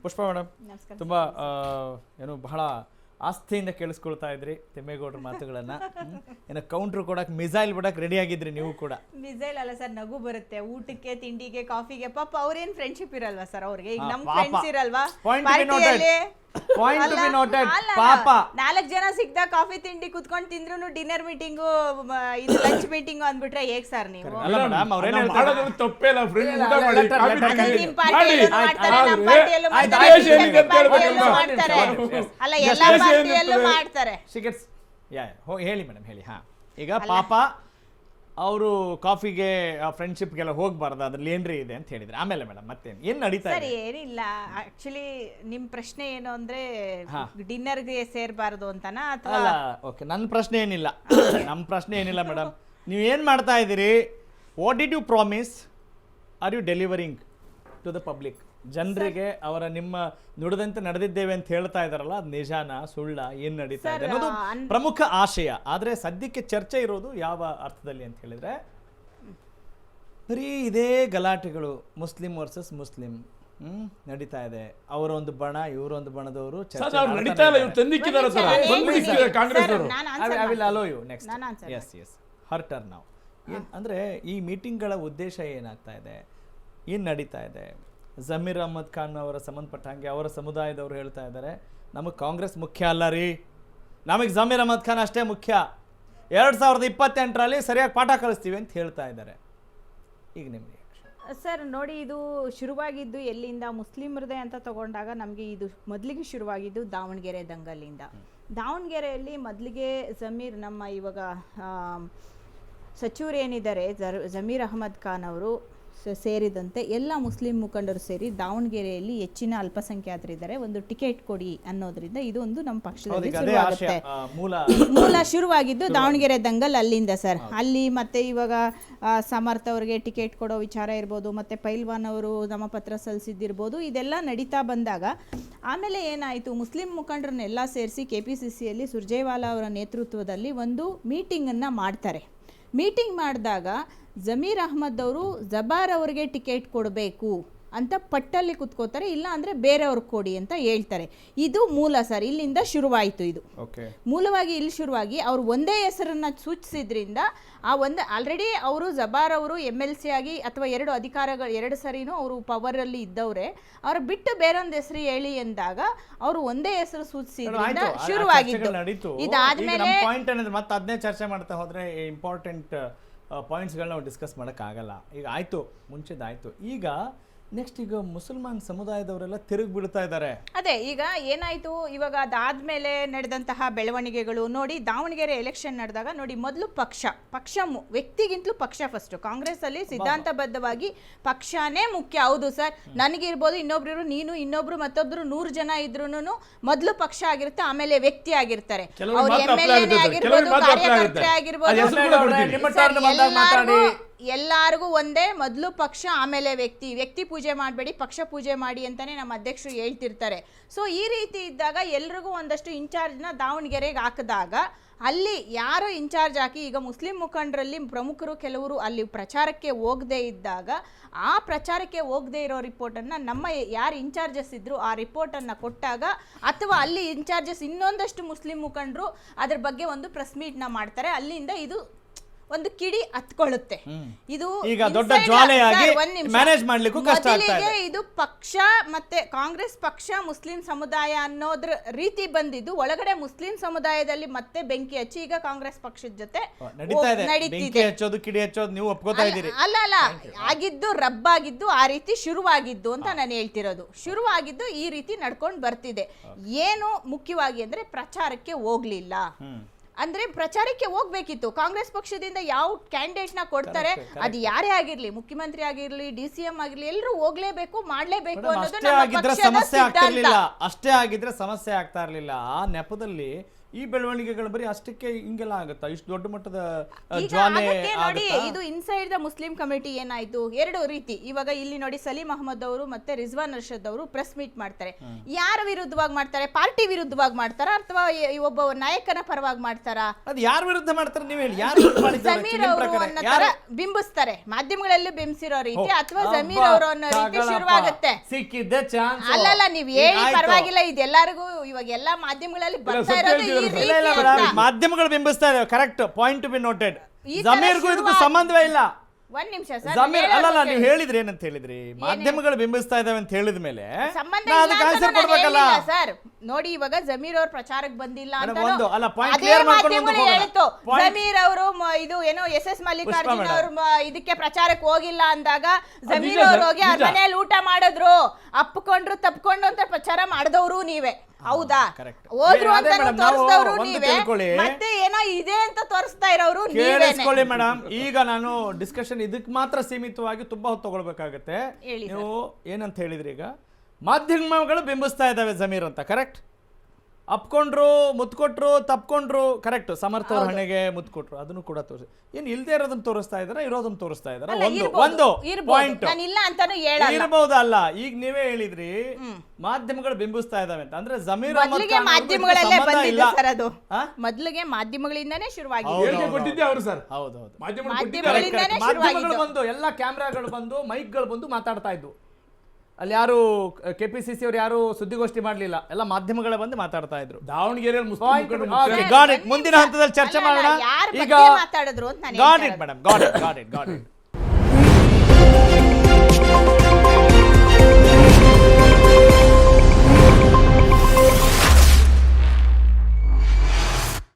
ಪುಷ್ಪ madam ತುಂಬಾ ಏನು ಬಹಳ ಆಸ್ಥೆಯಿಂದ ಕೇಳಿಸ್ಕೊಳ್ತಾ ಇದ್ರಿ ತಿಮ್ಮೇಗೌಡರ ಮಾತುಗಳನ್ನ. ಏನೋ ಕೌಂಟ್ರ್ ಕೊಡಕ್ ಮಿಸೈಲ್ ಬಿಡಕ್ ರೆಡಿ ಆಗಿದ್ರಿ ನೀವು ಕೂಡ. ಮಿಸೈಲ್ ಅಲ್ಲ ಸರ್, ನಗು ಬರುತ್ತೆ ಊಟಕ್ಕೆ, ತಿಂಡಿಗೆ, ಕಾಫಿಗೆ. ಪಾಪ ಅವ್ರೇನ್ ಫ್ರೆಂಡ್ಶಿಪ್ ಇರಲ್ವಾ ಸರ್ ಅವ್ರಿಗೆ? ಈಗ ನಮ್ ಫ್ರೆಂಡ್ಸ್ ಇರಲ್ವಾ ಪಾರ್ಟಿಯಲ್ಲಿ? ಪಾಪ 4 ಜನ ಸಿಕ್ದಾಗ ಕಾಫಿ ತಿಂಡಿ ಕುತ್ಕೊಂಡು ತಿಂದ್ರು ಡಿನ್ನರ್ ಮೀಟಿಂಗು ಇದು ಲಂಚ್ ಮೀಟಿಂಗು ಅಂದ್ಬಿಟ್ರೆ ಹೇಗ್ ಸರ್ ನೀವು? ತಪ್ಪೇಲ್ಲ ನಿಮ್ ಪಾರ್ಟಿಯಲ್ಲೂ ಮಾಡ್ತಾರೆ, ನಮ್ಮ ಪಾರ್ಟಿಯಲ್ಲೂ ಮಾಡ್ತಾರೆ, ಅಲ್ಲ ಎಲ್ಲಾ ಪಾರ್ಟಿಯಲ್ಲೂ ಮಾಡ್ತಾರೆ. ಹೇಳಿ ಮೇಡಮ್ ಹೇಳಿ. ಹಾ, ಈಗ ಪಾಪ ಅವರು ಕಾಫಿಗೆ ಫ್ರೆಂಡ್ಶಿಪ್ಗೆಲ್ಲ ಹೋಗ್ಬಾರ್ದು, ಅದ್ರಲ್ಲಿ ಏನ್ರಿ ಇದೆ ಅಂತ ಹೇಳಿದ್ರೆ ಆಮೇಲೆ ಮೇಡಮ್ ಮತ್ತೇನು ಏನ್ ನಡೀತಾ ಇದೆ? ಸರಿ, ಏನಿಲ್ಲ. ಆಕ್ಚುಲಿ ನಿಮ್ ಪ್ರಶ್ನೆ ಏನು ಅಂದ್ರೆ ಡಿನ್ನರ್ಗೆ ಸೇರ್ಬಾರ್ದು ಅಂತನಾ ಅಥವಾ? ಅಲ್ಲ, ಓಕೆ, ನನ್ನ ಪ್ರಶ್ನೆ ಏನಿಲ್ಲ. ನಮ್ಮ ಪ್ರಶ್ನೆ ಏನಿಲ್ಲ ಮೇಡಮ್. ನೀವು ಏನು ಮಾಡ್ತಾ ಇದ್ದೀರಿ? What did you promise are you delivering to the public? ಜನರಿಗೆ ಅವರ ನಿಮ್ಮ ನುಡಿದಂತೆ ನಡೆದಿದ್ದೇವೆ ಅಂತ ಹೇಳ್ತಾ ಇದಾರಲ್ಲ, ಅದು ನಿಜಾನ ಸುಳ್ಳ, ಏನ್ ನಡೀತಾ ಇದೆ ಅನ್ನೋದು ಪ್ರಮುಖ ಆಶಯ. ಆದ್ರೆ ಸದ್ಯಕ್ಕೆ ಚರ್ಚೆ ಇರೋದು ಯಾವ ಅರ್ಥದಲ್ಲಿ ಅಂತ ಹೇಳಿದ್ರೆ, ಬರೀ ಇದೇ ಗಲಾಟೆಗಳು, ಮುಸ್ಲಿಂ ವರ್ಸಸ್ ಮುಸ್ಲಿಂ ನಡೀತಾ ಇದೆ. ಅವರೊಂದು ಬಣ, ಇವರೊಂದು ಬಣದವರು ಹರ್ ಟರ್ನ್ ನಾವು ಅಂದ್ರೆ ಈ ಮೀಟಿಂಗ್ಗಳ ಉದ್ದೇಶ ಏನಾಗ್ತಾ ಇದೆ, ಏನ್ ನಡೀತಾ ಇದೆ? ಜಮೀರ್ ಅಹಮದ್ ಖಾನ್ ಅವರ ಸಂಬಂಧಪಟ್ಟ ಹಾಗೆ ಅವರ ಸಮುದಾಯದವರು ಹೇಳ್ತಾ ಇದ್ದಾರೆ, ನಮಗೆ ಕಾಂಗ್ರೆಸ್ ಮುಖ್ಯ ಅಲ್ಲ ರೀ, ನಮಗೆ ಜಮೀರ್ ಅಹಮದ್ ಖಾನ್ ಅಷ್ಟೇ ಮುಖ್ಯ, 2028ರಲ್ಲಿ ಸರಿಯಾಗಿ ಪಾಠ ಕಲಿಸ್ತೀವಿ ಅಂತ ಹೇಳ್ತಾ ಇದ್ದಾರೆ. ಈಗ ನಿಮಗೆ ಸರ್ ನೋಡಿ, ಇದು ಶುರುವಾಗಿದ್ದು ಎಲ್ಲಿಂದ? ಮುಸ್ಲಿಮರದೇ ಅಂತ ತಗೊಂಡಾಗ ನಮಗೆ ಇದು ಮೊದಲಿಗೆ ಶುರುವಾಗಿದ್ದು ದಾವಣಗೆರೆ ದಂಗಲ್ಲಿಂದ. ದಾವಣಗೆರೆಯಲ್ಲಿ ಮೊದಲಿಗೆ ಜಮೀರ್, ನಮ್ಮ ಇವಾಗ ಸಚಿವರು ಏನಿದ್ದಾರೆ ಜಮೀರ್ ಅಹಮದ್ ಖಾನ್ ಅವರು ಸೇರಿದಂತೆ ಎಲ್ಲ ಮುಸ್ಲಿಂ ಮುಖಂಡರು ಸೇರಿ ದಾವಣಗೆರೆಯಲ್ಲಿ ಹೆಚ್ಚಿನ ಅಲ್ಪಸಂಖ್ಯಾತರಿದ್ದಾರೆ, ಒಂದು ಟಿಕೆಟ್ ಕೊಡಿ ಅನ್ನೋದ್ರಿಂದ ಇದು ಒಂದು ನಮ್ಮ ಪಕ್ಷದಲ್ಲಿ ಶುರುವಾಗುತ್ತೆ. ಮೂಲ ಶುರುವಾಗಿದ್ದು ದಾವಣಗೆರೆ ದಂಗಲ್ ಅಲ್ಲಿಂದ ಸರ್. ಅಲ್ಲಿ ಮತ್ತೆ ಇವಾಗ ಸಮರ್ಥ ಅವರಿಗೆ ಟಿಕೆಟ್ ಕೊಡೋ ವಿಚಾರ ಇರ್ಬೋದು, ಮತ್ತೆ ಪೈಲ್ವಾನ್ ಅವರು ನಾಮಪತ್ರ ಸಲ್ಲಿಸಿದ್ದಿರ್ಬೋದು, ಇದೆಲ್ಲ ನಡೀತಾ ಬಂದಾಗ ಆಮೇಲೆ ಏನಾಯಿತು, ಮುಸ್ಲಿಂ ಮುಖಂಡರನ್ನೆಲ್ಲ ಸೇರಿಸಿ KPCCಯಲ್ಲಿ ಸುರ್ಜೇವಾಲಾ ಅವರ ನೇತೃತ್ವದಲ್ಲಿ ಒಂದು ಮೀಟಿಂಗನ್ನು ಮಾಡ್ತಾರೆ. ಮೀಟಿಂಗ್ ಮಾಡಿದಾಗ ಜಮೀರ್ ಅಹಮದ್ ಅವರು ಜಬಾರ್ ಅವರಿಗೆ ಟಿಕೆಟ್ ಕೊಡಬೇಕು ಅಂತ ಪಟ್ಟಲ್ಲಿ ಕುತ್ಕೋತಾರೆ, ಇಲ್ಲ ಅಂದರೆ ಬೇರೆಯವ್ರಿಗೆ ಕೊಡಿ ಅಂತ ಹೇಳ್ತಾರೆ. ಇದು ಮೂಲ ಸರ್, ಇಲ್ಲಿಂದ ಶುರುವಾಯಿತು. ಇದು ಮೂಲವಾಗಿ ಇಲ್ಲಿ ಶುರುವಾಗಿ ಅವರು ಒಂದೇ ಹೆಸರನ್ನು ಸೂಚಿಸಿದ್ರಿಂದ ಆಲ್ರೆಡಿ ಅವರು ಜಬಾರ್ ಅವರು MLC ಆಗಿ ಅಥವಾ 2 ಅಧಿಕಾರಗಳು 2 ಸರಿನೂ ಅವರು ಪವರಲ್ಲಿ ಇದ್ದವ್ರೆ, ಅವ್ರು ಬಿಟ್ಟು ಬೇರೊಂದು ಹೆಸರು ಹೇಳಿ ಎಂದಾಗ ಅವರು ಒಂದೇ ಹೆಸರು ಸೂಚಿಸಿದ್ರಿಂದ ಶುರುವಾಗಿದ್ದು. ಇದಾದ್ಮೇಲೆ ಮತ್ತೆ ಅದನ್ನೇ ಚರ್ಚೆ ಮಾಡ್ತಾ ಹೋದ್ರೆ ಇಂಪಾರ್ಟೆಂಟ್ ಪಾಯಿಂಟ್ಸ್ಗಳನ್ನ ನಾವು ಡಿಸ್ಕಸ್ ಮಾಡೋಕ್ಕಾಗಲ್ಲ. ಈಗ ಆಯಿತು, ಮುಂಚೆದಾಯಿತು. ಈಗ ನೆಕ್ಸ್ಟ್ ಈಗ ಮುಸಲ್ಮಾನ್ ಸಮುದಾಯದವರೆಲ್ಲ ತಿರುಗಿ ಬೀಳ್ತಾ ಇದ್ದಾರೆ. ಅದೇ ಈಗ ಏನಾಯಿತು, ಇವಾಗ ಅದಾದಮೇಲೆ ನಡೆದಂತಹ ಬೆಳವಣಿಗೆಗಳು ನೋಡಿ. ದಾವಣಗೆರೆ ಎಲೆಕ್ಷನ್ ನಡೆದಾಗ ನೋಡಿ, ಮೊದಲು ಪಕ್ಷ ವ್ಯಕ್ತಿಗಿಂತಲೂ ಪಕ್ಷ ಫಸ್ಟು. ಕಾಂಗ್ರೆಸ್ಸಲ್ಲಿ ಸಿದ್ಧಾಂತಬದ್ಧವಾಗಿ ಪಕ್ಷನೇ ಮುಖ್ಯ. ಹೌದು ಸರ್, ನನಗಿರ್ಬೋದು, ಇನ್ನೊಬ್ರು ನೀನು, ಇನ್ನೊಬ್ರು ಮತ್ತೊಬ್ರು 100 ಜನ ಇದ್ರೂ ಮೊದಲು ಪಕ್ಷ ಆಗಿರುತ್ತೆ, ಆಮೇಲೆ ವ್ಯಕ್ತಿ ಆಗಿರ್ತಾರೆ. ಅವ್ರು MLA ಆಗಿರ್ಬೋದು, ಕಾರ್ಯಕರ್ತರೆ ಆಗಿರ್ಬೋದು, ಎಲ್ಲಾರ್ಗೂ ಒಂದೇ, ಮೊದಲು ಪಕ್ಷ ಆಮೇಲೆ ವ್ಯಕ್ತಿ ಪೂಜೆ ಮಾಡಬೇಡಿ, ಪಕ್ಷ ಪೂಜೆ ಮಾಡಿ ಅಂತಾನೆ ನಮ್ಮ ಅಧ್ಯಕ್ಷರು ಹೇಳ್ತಿರ್ತಾರೆ. ಸೊ ಈ ರೀತಿ ಇದ್ದಾಗ ಎಲ್ರಿಗೂ ಒಂದಷ್ಟು ಇನ್ಚಾರ್ಜ್ನ ದಾವಣಗೆರೆಗೆ ಹಾಕಿದಾಗ ಅಲ್ಲಿ ಯಾರು ಇನ್ಚಾರ್ಜ್ ಹಾಕಿ, ಈಗ ಮುಸ್ಲಿಂ ಮುಖಂಡರಲ್ಲಿ ಪ್ರಮುಖರು ಕೆಲವರು ಅಲ್ಲಿ ಪ್ರಚಾರಕ್ಕೆ ಹೋಗದೇ ಇದ್ದಾಗ ಆ ಪ್ರಚಾರಕ್ಕೆ ಹೋಗದೇ ಇರೋ ರಿಪೋರ್ಟನ್ನು ನಮ್ಮ ಯಾರು ಇನ್ಚಾರ್ಜಸ್ ಇದ್ರು ಆ ರಿಪೋರ್ಟನ್ನು ಕೊಟ್ಟಾಗ, ಅಥವಾ ಅಲ್ಲಿ ಇನ್ಚಾರ್ಜಸ್ ಇನ್ನೊಂದಷ್ಟು ಮುಸ್ಲಿಂ ಮುಖಂಡರು ಅದ್ರ ಬಗ್ಗೆ ಒಂದು ಪ್ರೆಸ್ ಮೀಟ್ನ ಮಾಡ್ತಾರೆ, ಅಲ್ಲಿಂದ ಇದು ಒಂದು ಕಿಡಿ ಹತ್ಕೊಳ್ಳುತ್ತೆ. ಇದು ಈಗ ದೊಡ್ಡ ಜ್ವಾಲೆಯಾಗಿ ಮ್ಯಾನೇಜ್ ಮಾಡ್ಲಿಕ್ಕೂ ಕಷ್ಟ ಆಗ್ತಾ ಇದೆ. ಇದು ಪಕ್ಷ ಮತ್ತೆ ಕಾಂಗ್ರೆಸ್ ಪಕ್ಷ ಮುಸ್ಲಿಂ ಸಮುದಾಯ ಅನ್ನೋದ್ರ ರೀತಿ ಬಂದಿದ್ದು ಒಳಗಡೆ ಮುಸ್ಲಿಂ ಸಮುದಾಯದಲ್ಲಿ ಮತ್ತೆ ಬೆಂಕಿ ಹಚ್ಚಿ ಈಗ ಕಾಂಗ್ರೆಸ್ ಪಕ್ಷದ ಜೊತೆ ನಡೀತಿದೆ. ನೀವು ಒಪ್ಕೋತಾ ಇದ್ದೀರಿ? ಅಲ್ಲ, ಆಗಿದ್ದು ರಬ್ಬಾಗಿದ್ದು ಆ ರೀತಿ ಶುರುವಾಗಿದ್ದು ಅಂತ ನಾನು ಹೇಳ್ತಿರೋದು. ಶುರುವಾಗಿದ್ದು ಈ ರೀತಿ ನಡ್ಕೊಂಡು ಬರ್ತಿದೆ. ಏನು ಮುಖ್ಯವಾಗಿ ಅಂದ್ರೆ ಪ್ರಚಾರಕ್ಕೆ ಹೋಗ್ಲಿಲ್ಲ. ಅಂದ್ರೆ ಪ್ರಚಾರಕ್ಕೆ ಹೋಗ್ಬೇಕಿತ್ತು. ಕಾಂಗ್ರೆಸ್ ಪಕ್ಷದಿಂದ ಯಾವ ಕ್ಯಾಂಡಿಡೇಟ್ ನ ಕೊಡ್ತಾರೆ, ಅದು ಯಾರೇ ಆಗಿರ್ಲಿ, ಮುಖ್ಯಮಂತ್ರಿ ಆಗಿರ್ಲಿ, DCM ಆಗಿರ್ಲಿ, ಎಲ್ಲರೂ ಹೋಗ್ಲೇಬೇಕು, ಮಾಡ್ಲೇಬೇಕು ಅನ್ನೋದು ನಮ್ಮ ಪಕ್ಷದ ಸಿದ್ಧಾಂತ. ಅಷ್ಟೇ ಆಗಿದ್ರೆ ಸಮಸ್ಯೆ ಆಗ್ತಾ ಇರ್ಲಿಲ್ಲ. ಆ ನೆಪದಲ್ಲಿ ಈ ಬೆಳವಣಿಗೆಗಳು ಬರೀ ಅಷ್ಟಕ್ಕೆ ಹಿಂಗೆಲ್ಲ ಆಗುತ್ತಾ? ಇಷ್ಟು ದೊಡ್ಡ ಮಟ್ಟದ ಈಗ ಜ್ವಾಲೆ ಅದಕ್ಕೆ ನೋಡಿ ಆಗುತ್ತಾ? ಇದು ಇನ್ಸೈಡ್ ದ ಮುಸ್ಲಿಂ ಕಮಿಟಿ ಏನಾಯ್ತು, ಎರಡು ರೀತಿ. ಇವಾಗ ಇಲ್ಲಿ ನೋಡಿ ಸಲೀಂ ಅಹಮದ್ ಅವರು ಮತ್ತೆ ರಿಜ್ವಾನ್ ಅರ್ಷದ್ ಅವರು ಪ್ರೆಸ್ ಮೀಟ್ ಮಾಡ್ತಾರೆ. ಯಾರ ವಿರುದ್ಧವಾಗಿ ಮಾಡ್ತಾರೆ? ಪಾರ್ಟಿ ವಿರುದ್ಧವಾಗಿ ಮಾಡ್ತಾರಾ ಅಥವಾ ಒಬ್ಬ ನಾಯಕನ ಪರವಾಗಿ ಮಾಡ್ತಾರಾ? ಅದು ಯಾರ ವಿರುದ್ಧ ಮಾಡ್ತಾರೆ ನೀವು ಹೇಳಿ? ಯಾರು ವಿರುದ್ಧ ಮಾಡಿದ್ದಾರೆ? ಜಮೀರ್ ನಿಮ್ಮ ಅವರು ಪ್ರಕಾರ ಅನ್ನೋ ಯಾರು? ತರ ಬಿಂಬಿಸ್ತಾರೆ, ಮಾಧ್ಯಮಗಳಲ್ಲಿ ಬಿಂಬಿಸಿರೋ ರೀತಿ, ಅಥವಾ ಜಮೀರ್ ಅವರು ಅನ್ನೋ ರೀತಿ ಶುರುವಾಗುತ್ತೆ. ಸಿಕ್ಕಿದ್ದೆ ಚಾನ್ಸ್. ಅಲ್ಲಲ್ಲ, ನೀವ್ ಹೇಳಿ ಪರವಾಗಿಲ್ಲ, ಇದೆಲ್ಲರಿಗೂ ಇವಾಗ ಎಲ್ಲಾ ಮಾಧ್ಯಮಗಳಲ್ಲಿ ಬರ್ತಾ ಇರೋದು ಈ ರೀತಿ ಅಂತ. ಮಾಧ್ಯಮಗಳು ಬಿಂಬಿಸ್ತಾ ಇದಾವೆ, correct, point to be noted. ಈ ತರ ಜಮೀರ್ಗೂ ಇದಕ್ಕೂ ಸಂಬಂಧವೇ ಇಲ್ಲ. ಒಂದ್ ನಿಮಿಷ ಸರ್, ಜಮೀರ್ ಅಲ್ಲಲ್ಲ, ನೀವು ಹೇಳಿದ್ರಿ ಏನಂತ ಹೇಳಿದ್ರಿ, ಮಾಧ್ಯಮಗಳು ಬಿಂಬಿಸ್ತಾ ಇದಾವೆ ಅಂತ ಹೇಳಿದ ಮೇಲೆ ಸಂಬಂಧ ನಾ ಅದಕ್ಕೆ ಆನ್ಸರ್ ಕೊಡ್ಬೇಕಲ್ಲ ಸರ್. ನೋಡಿ ಇವಾಗ ಜಮೀರ್ ಅವ್ರ ಪ್ರಚಾರಕ್ಕೆ ಬಂದಿಲ್ಲ ಅಂತ ಒಂದು ಅಲ್ಲ ಪಾಯಿಂಟ್ ಅದೇ ಕ್ಲಿಯರ್ ಮಾಡ್ಕೊಂಡು ಮಾಧ್ಯಮಗಳು ಹೇಳಿತ್ತು. ಜಮೀರ್ ಅವರು ಇದು ಏನೋ SS ಮಲ್ಲಿಕಾರ್ಜುನ್ ಅವ್ರ ಇದಕ್ಕೆ ಪ್ರಚಾರಕ್ಕೆ ಹೋಗಿಲ್ಲ ಅಂದಾಗ ಜಮೀರ್ ಅವ್ರು ಹೋಗಿ ಅವ್ರ ಮನೆಯಲ್ಲಿ ಊಟ ಮಾಡಿದ್ರು, ಅಪ್ಕೊಂಡ್ರು ತಪ್ಕೊಂಡು ಅಂತ ಪ್ರಚಾರ ಮಾಡಿದವರು ನೀವೇ, ಹೌದಾ? ಹೋದ್ರು ಅಂತ ತೋರಿಸಿದವರು ನೀವೇ, ಮತ್ತೆ ಏನೋ ಇದೆ ಅಂತ ತೋರಿಸ್ತಾ ಇರೋರು ಕೇಳಿಸ್ಕೊಳ್ಳಿ ಮೇಡಮ್. ಈಗ ನಾನು ಡಿಸ್ಕಷನ್ ಇದಕ್ಕೆ ಮಾತ್ರ ಸೀಮಿತವಾಗಿ ತುಂಬಾ ಹೊತ್ತು ತಗೊಳ್ಬೇಕಾಗತ್ತೆ. ನೀವು ಏನಂತ ಹೇಳಿದ್ರಿ, ಈಗ ಮಾಧ್ಯಮಗಳು ಬಿಂಬಿಸ್ತಾ ಇದಾವೆ ಜಮೀರ್ ಅಂತ, ಕರೆಕ್ಟ್. ಅಪ್ಕೊಂಡ್ರು, ಮುತ್ಕೊಟ್ರು, ತಪ್ಕೊಂಡ್ರು, ಕರೆಕ್ಟ್. ಸಮರ್ಥ ಅವ್ರ ಹಣೆಗೆ ಮುತ್ಕೊಟ್ರು, ಅದನ್ನು ಕೂಡ ತೋರಿಸಿ. ಏನು ಇಲ್ದೇ ಇರೋದನ್ನ ತೋರಿಸ್ತಾ ಇದಾರ, ಇರೋದನ್ನ ತೋರಿಸ್ತಾ ಇದಾರ? ಒಂದು ಪಾಯಿಂಟ್ ಇರಬಹುದಲ್ಲ. ಈಗ ನೀವೇ ಹೇಳಿದ್ರಿ ಮಾಧ್ಯಮಗಳು ಬಿಂಬಿಸ್ತಾ ಇದಾವೆ ಅಂತ, ಅಂದ್ರೆ ಜಮೀರ್ ಮಾಧ್ಯಮಗಳಲ್ಲೇ ಬಂದಿದೆ ಸರ್. ಅದು ಮೊದಲಿಗೆ ಮಾಧ್ಯಮಗಳಿಂದಾನೇ ಶುರುವಾಗಿದೆ. ಕೊಟ್ಟಿದ್ದೆ ಅವರು ಸರ್. ಹೌದೌದು, ಮಾಧ್ಯಮಗಳಿಂದಾನೇ ಬಂದು ಎಲ್ಲ ಕ್ಯಾಮ್ರಾಗಳು ಬಂದು ಮೈಕ್ಗಳು ಬಂದು ಮಾತಾಡ್ತಾ ಇದ್ವು. ಅಲ್ಲಿ ಯಾರು KPCC ಅವ್ರು ಯಾರು ಸುದ್ದಿಗೋಷ್ಠಿ ಮಾಡ್ಲಿಲ್ಲ, ಎಲ್ಲ ಮಾಧ್ಯಮಗಳೇ ಬಂದು ಮಾತಾಡ್ತಾ ಇದ್ರು. ದಾವಣಗೆರೆಯಲ್ಲಿ ಮುಂದಿನ ಹಂತದಲ್ಲಿ ಚರ್ಚೆ ಮಾಡೋಣ. ಈಗ ಮಾತಾಡಿದ್ರು ಅಂತ god it madam, god it.